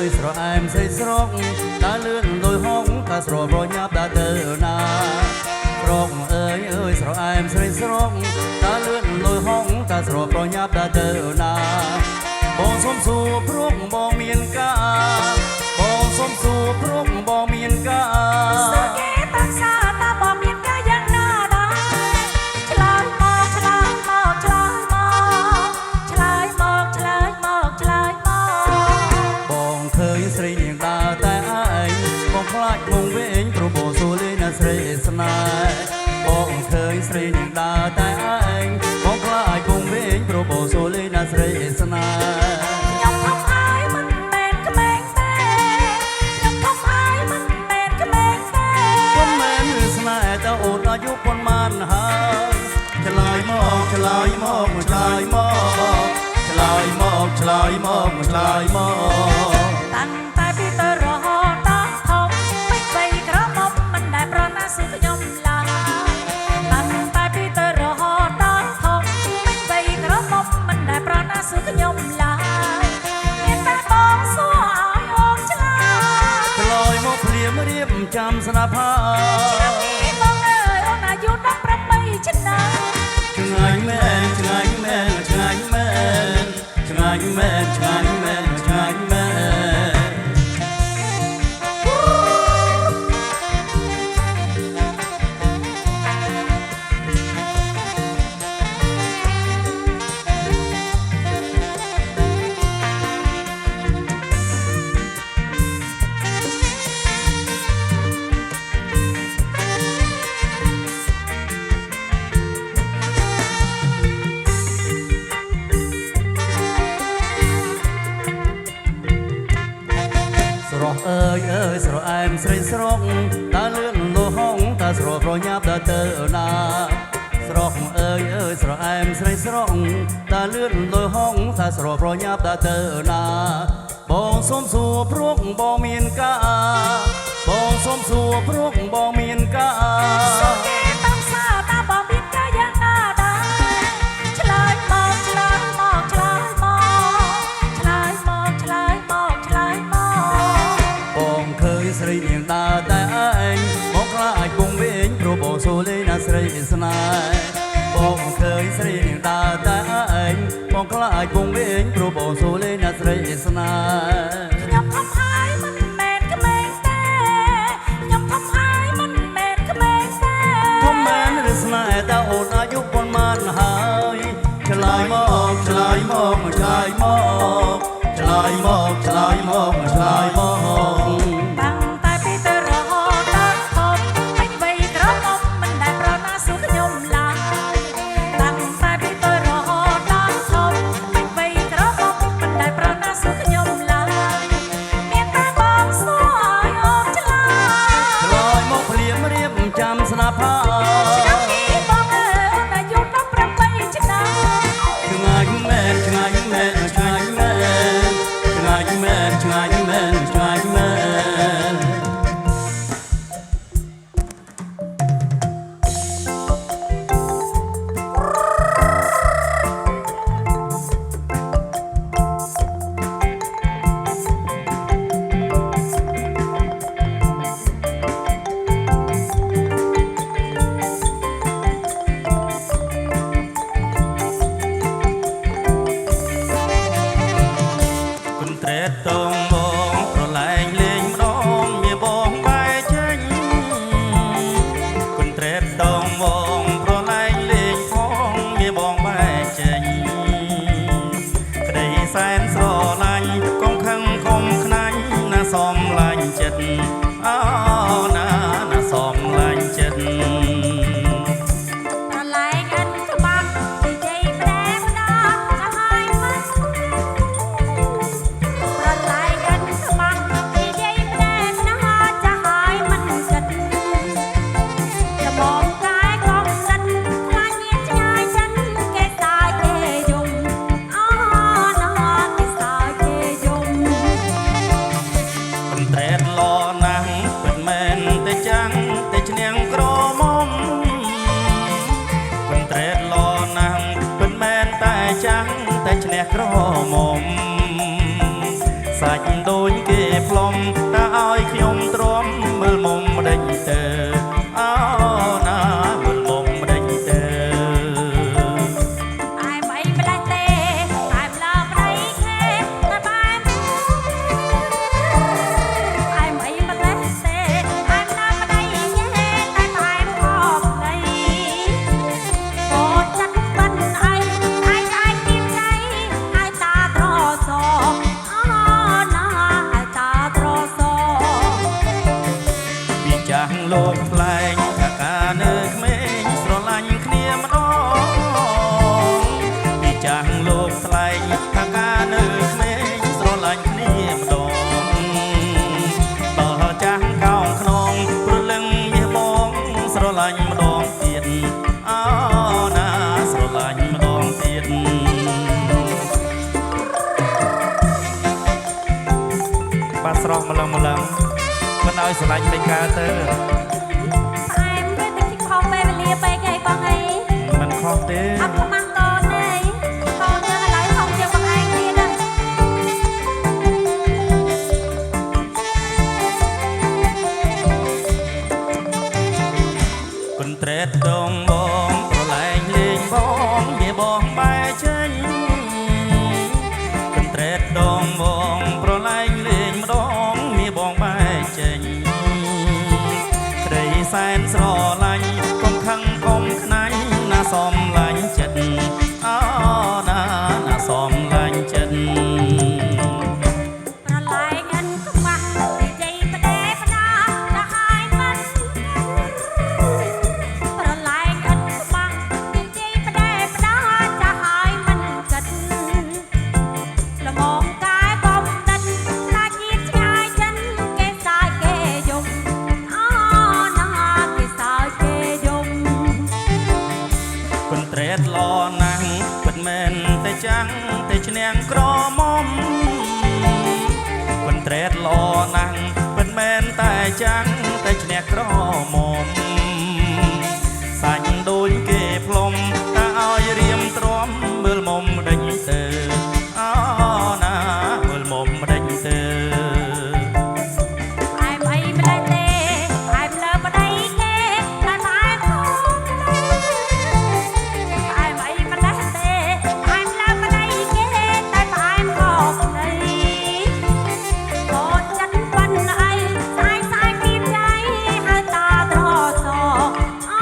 ยស្រអែមស្រីស្រកតាលឿនដោយហងតាស្រប្រញាប់តាទៅណាស្រកអើយស្រអែមស្រីស្រកតាលឿនដោយហងតាស្រប្រញាប់តាទៅណាបងសុំសួរព្រោះបងមានការបងសុំសួរព្រោះបងមានការសើគេតាំងសាតាបងមានការយ៉ាងណាដែរឆ្លើយមកឆ្លើយមកឆ្លើយមកឆ្លើយមកឆ្លើយមកឆ្លើយមកបងឃើញស្រីនាងដើរតែឯងបងខ្លាចមកវិញព្រោះបងសួរលេងណាស្រីស្នេហ៍បងឃើញស្រីនាងដើរតែឯងបងខ្លាចមកវិញព្រោះបងសួរលេងណាស្រីស្នេហ៍ខ្ញុំធំហើយមិនមែនក្មេងទេខ្ញុំធំហើយមិនមែនក្មេងទេប៉ុន្មានស្នេហ៍តើអូនអាយុប៉ុន្មានហើយឆ្លើយមកឆ្លើយមកឆ្លើយមកឆ្លើយមកឆ្លើយមកឆ្លើយមកតាំងតែពីទៅរហូតដល់ធំពេញបីក្រមុំមិនដែលប្រណាសួរខ្ញុំឡើយតាំងតែពីទៅរហូតដល់ធំពេញបីក្រមុំមិនដែលប្រណាសួរខ្ញុំឡើយមានតែបងសួរឲ្យអូនឆ្លើយឆ្លើយមកភ្លាមរៀបចាំស្នាប់ហើយឆ្នាំនេះបងអើយអូនអាយុ18ឆ្នាំឆ្ងាញ់មែនឆ្ងាញ់មែនឆ្ងាញ់មែនឆ្ងាញ់មែនឆ្ងាញ់មែនឆ្ងាញ់មែនស្រស់អើយស្រអែមស្រីស្រកតាលឿនលោហងតាស្រប្រញាប់តាទៅណាស្រស់អើយស្រអែមស្រីស្រកតាលឿនលោហងតាស្រប្រញាប់តាទៅណាបងសុំសួរព្រោះបងមានការបងសុំសួរព្រោះបងមានការសួរគេតាំងសាតាបងមានការយ៉ាងណាដែរឆ្លើយមកឆ្លើយមកឆ្លើយមកឆ្លើយមកឆ្លើយមកឆ្លើយមកបងឃើញស្រីនាងដើរតែឯងបងខ្លាចគង់វិញព្រោះបងសួរលេងណាស្រីស្នេហ៍បងឃើញស្រីនាងដើរតែឯងបងខ្លាចគង់វិញព្រោះបងសួរលេងណាស្រីស្នេហ៍ខ្ញុំធំហើយមិនមែនក្មេងទេខ្ញុំធំហើយមិនមែនក្មេងទេធំមែនឬស្នេហ៍តើអូនអាយុប៉ុន្មានហើយឆ្លើយមកឆ្លើយមកឆ្លើយមកឆ្លើយមកឆ្លើយមកឆ្លើយមកតាំងតែពីទៅរហូតដល់ធំពេញវ័យក្រមុំមិនដែលប្រណាសួរខ្ញុំឡើយតាំងតែពីទៅរហូតដល់ធំពេញវ័យក្រមុំមិនដែលប្រណាសួរខ្ញុំឡើយមានតែបងសួរឲ្យអូនឆ្លើយឆ្លើយមកភ្លាមរៀបចាំស្នាប់ហើយឆ្នាំនេះបងអើយអូនអាយុ18ឆ្នាំឆ្ងាញ់មែនឆ្ងាញ់មែនឆ្ងាញ់មែនឆ្ងាញ់មែនឆ្ងាញ់មែនឆ្ងាញ់មែនគុណត្រេតតងបងប្រឡែងលេងម្ដងមានបងបែកចេញគុណត្រេតតងបងប្រឡែងលេងផងមានបងបែកចេញក្តីសែនស្រឡាញ់កុំខឹងខំខ្នាញ់ណាសំឡាញ់ចិត្តអូណាសំឡាញ់ចិត្តប្រឡែងឥនក្បាត់និយាយម្ដងម្ដងក៏ហើយមិនប្រឡែងឥ សាច់ដូចគេផ្លុំតែឲ្យខ្ញុំទ្រាំមើលមុំម្ដេចទៅអោណាមើលមុំម្ដេចទៅ ai mấy mà đây tê ai mà lo mà đây khê ta bài ai mấy mà đây tê ai mà lo mà đây khê ta bài một đây cô chắc bên ai tìm đây ai ta trò sò na ai ta trò sò ពីចាស់លោកផ្លែងថាការនៅក្មេងស្រឡាញ់គ្នាម្ដងពីចាស់លោកផ្លែងថាការនៅក្មេងស្រឡាញ់គ្នាម្ដងដល់ចាស់កោងខ្នងព្រលឹងមាសបងស្រឡាញ់ម្ដងទៀតអោណាស្រឡាញ់ម្ដងទៀតបាស្រស់ម្លឹងមិនឲ្យស្រឡាញ់មិនកើតទៅ em biết tính không về lia về ngày con ấy មិនខុសទេ anh không mang con này con nhớ lại không cho con anh đi đâu គុនត្រេតដងបងប្រឡែងលេងបងវាបងបែចេញគុនត្រេតដងបងប្រឡែងលេងម្ដងវាបងបែចេញក្តីសែនស្រឡាញ់កុំខឹងកុំខ្នាញ់ណាសមឡាញ់ចិត្តអូណាសមឡាញ់ចិត្ត ប្រឡាយងិនខ្មាស់និយាយផ្ដេផ្ដាទៅហើយមិនប្រឡាយងិនខ្មាស់និយាយផ្ដេផ្ដាទៅហើយមិនគិតល្មងកាយកុំដិតខ្លាចជាឆ្ងាយចិនគេសើចគេយំអូណាគេសើចគេយំ គុនត្រេតល្អណាស់ពិតមែនតែចាំងតែឈ្នះក្រមុំគុនត្រេតល្អណាស់ពិតមែនតែចាំងតែឈ្នះក្រមុំសាច់ដូចគេផ្លុំតែឲ្យរៀមទ្រាំមើលមុំម្ដេចទៅអូណាមើលមុំម្ដេចទៅ ai mấy mà đây tê ai mà lơ mà đây khê ta bài không ai mấy mà đây tê ai mà lơ mà đây khê ta bài một đây cô chắc bên ai sai tim đây hai ta trò sò nó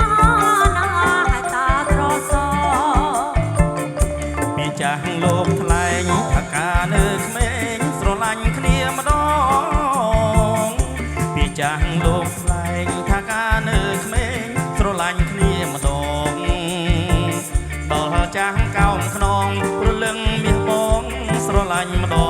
hai ta trò sò ពីចាស់លោកថ្លែងថាការនៅក្មេងស្រឡាញ់គ្នាម្ដងពីចាស់លោកថ្លែងថាការនៅក្មេងស្រឡាញ់គ្នាម្ដងដល់ចាស់កោងខ្នងព្រលឹងមាសបងស្រឡាញ់ម្ដង